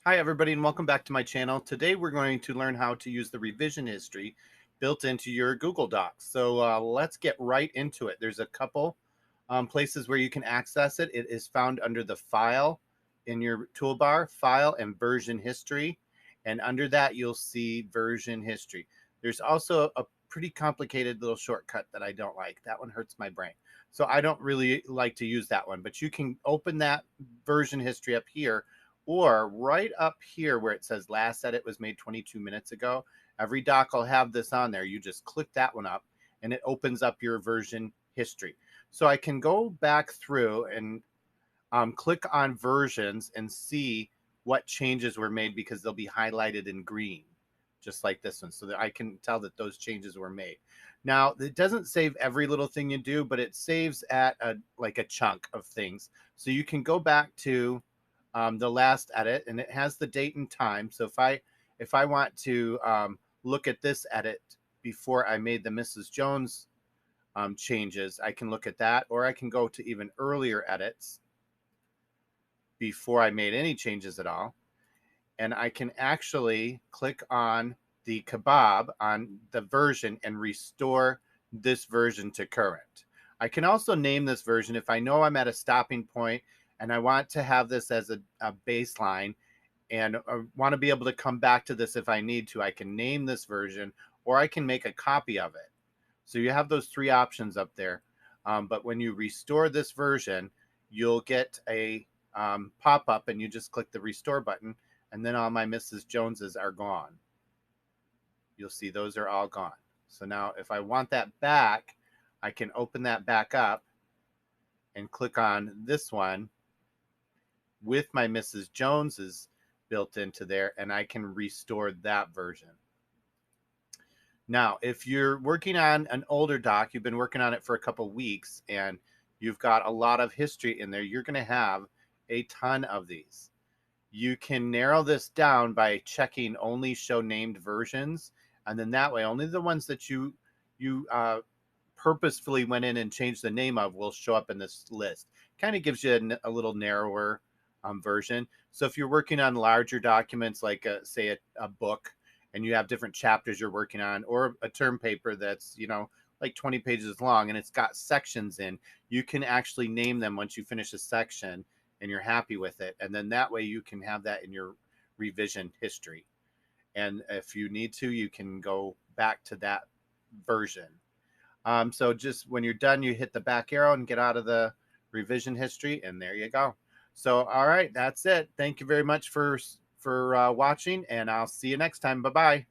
Hi, everybody, and welcome back to my channel. Today, we're going to learn how to use the revision history built into your Google Docs. So let's get right into it. There's a couple places where you can access it. It is found under the File in your toolbar, File and Version History. And under that, you'll see Version History. There's also a pretty complicated little shortcut that I don't like. That one hurts my brain. So I don't really like to use that one. But you can open that version history up here, or right up here where it says last edit was made 22 minutes ago. Every doc will have this on there. You just click that one up and it opens up your version history. So I can go back through and click on versions and see what changes were made because they'll be highlighted in green, just like this one, so that I can tell that those changes were made. Now, it doesn't save every little thing you do, but it saves at like a chunk of things. So you can go back to the last edit, and it has the date and time. So if I want to look at this edit before I made the Mrs. Jones changes, I can look at that, or I can go to even earlier edits before I made any changes at all. And I can actually click on the kebab on the version and restore this version to current. I can also name this version if I know I'm at a stopping point and I want to have this as a baseline, and I want to be able to come back to this if I need to. I can name this version, or I can make a copy of it. So you have those three options up there. But when you restore this version, you'll get a pop up, and you just click the restore button, and then all my Mrs. Joneses are gone. You'll see those are all gone. So now if I want that back, I can open that back up and click on this one with my Mrs. Joneses built into there, and I can restore that version. Now, if you're working on an older doc, you've been working on it for a couple weeks, and you've got a lot of history in there, you're going to have a ton of these. You can narrow this down by checking only show named versions, and then that way only the ones that you purposefully went in and changed the name of will show up in this list. Kind of gives you a little narrower version. So if you're working on larger documents, like say a book, and you have different chapters you're working on, or a term paper that's like 20 pages long and it's got sections in, you can actually name them once you finish a section and you're happy with it, and then that way you can have that in your revision history. And if you need to, you can go back to that version. So just when you're done, you hit the back arrow and get out of the revision history, and there you go. So, all right, that's it. Thank you very much for watching, and I'll see you next time. Bye bye.